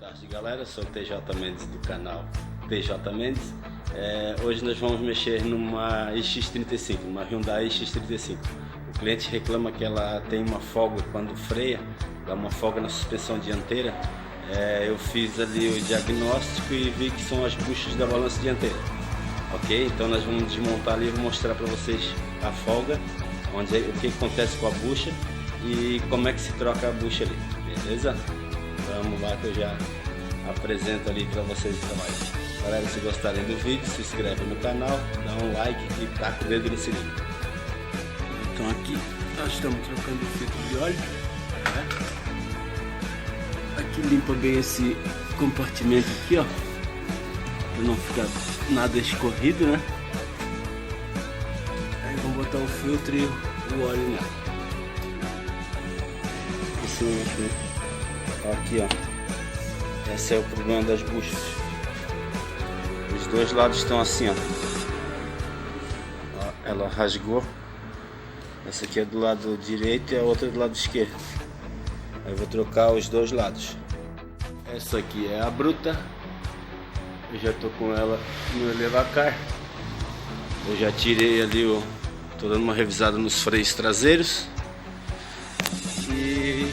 Boa tarde, galera, eu sou o TJ Mendes do canal TJ Mendes. Hoje nós vamos mexer numa X35, uma Hyundai X35. O cliente reclama que ela tem uma folga quando freia, dá uma folga na suspensão dianteira. Eu fiz ali o diagnóstico e vi que são as buchas da balança dianteira. Ok? Então nós vamos desmontar ali e vou mostrar para vocês a folga, o que acontece com a bucha e como é que se troca a bucha ali, beleza? Vamos lá que eu já apresento ali para vocês o trabalho. Galera, se gostarem do vídeo, se inscreve no canal, dá um like e taca o dedo no sininho. Então aqui nós estamos trocando o filtro de óleo, né? Aqui limpa bem esse compartimento aqui, ó, para não ficar nada escorrido, né? Aí vamos botar o filtro e o óleo nela. Aqui, ó, esse é o problema das buchas. Os dois lados estão assim, ó. Ela rasgou. Essa aqui é do lado direito e a outra do lado esquerdo. Aí eu vou trocar os dois lados. Essa aqui é a bruta. Eu já tô com ela no elevacar. Eu já tirei ali tô dando uma revisada nos freios traseiros e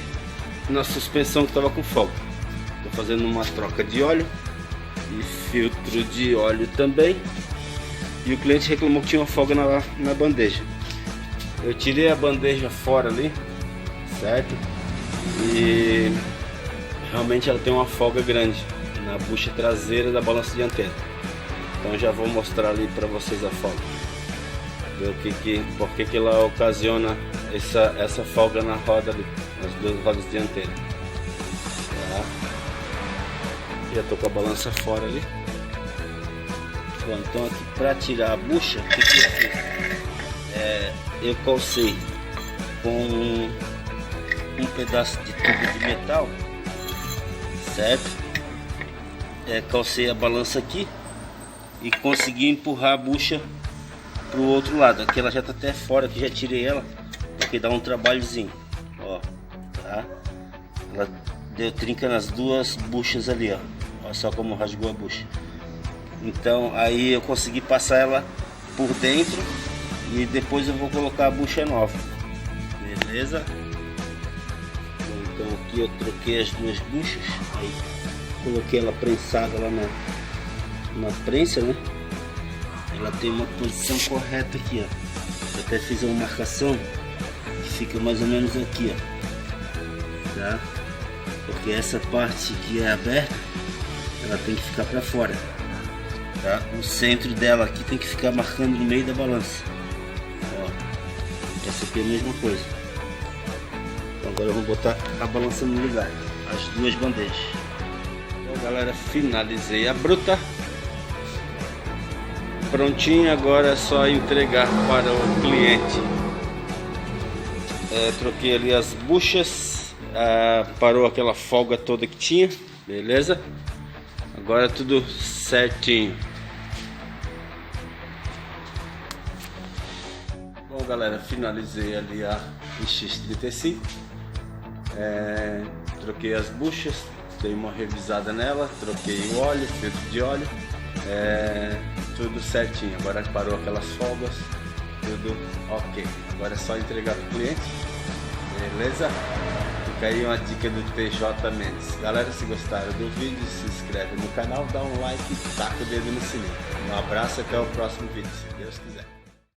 na suspensão que estava com folga. Estou fazendo uma troca de óleo e filtro de óleo também. E o cliente reclamou que tinha uma folga na bandeja. Eu tirei a bandeja fora ali, certo? E realmente ela tem uma folga grande na bucha traseira da balança dianteira. Então já vou mostrar ali para vocês a folga. Ver por que ela ocasiona essa folga na roda ali, nas duas rodas dianteiras. Tá? Já tô com a balança fora ali. Bom, então aqui para tirar a bucha, o que eu fiz? Eu calcei com um pedaço de tubo de metal, certo? Calcei a balança aqui e consegui empurrar a bucha pro outro lado. Aqui ela já tá até fora, que já tirei ela, porque dá um trabalhozinho, ó, tá? Ela deu trinca nas duas buchas ali, ó. Olha só como rasgou a bucha. Então aí eu consegui passar ela por dentro e depois eu vou colocar a bucha nova, beleza? Então aqui eu troquei as duas buchas, aí coloquei ela prensada lá na prensa, né? Ela tem uma posição correta aqui, ó. Eu até fiz uma marcação que fica mais ou menos aqui, ó, tá? Porque essa parte que é aberta, ela tem que ficar para fora, tá? O centro dela aqui tem que ficar marcando no meio da balança, ó. Essa aqui é a mesma coisa. Então agora eu vou botar a balança no lugar, as duas bandejas. Então galera, finalizei a bruta. Prontinho, agora é só entregar para o cliente. Troquei ali as buchas, parou aquela folga toda que tinha, beleza? Agora tudo certinho. Bom galera, finalizei ali a X35. Troquei as buchas, dei uma revisada nela, troquei o óleo, filtro de óleo. Tudo certinho, agora parou aquelas folgas, tudo ok. Agora é só entregar para o cliente, beleza? Fica aí uma dica do TJ Mendes. Galera, se gostaram do vídeo, se inscreve no canal, dá um like e taca o dedo no sininho. Um abraço, até o próximo vídeo, se Deus quiser.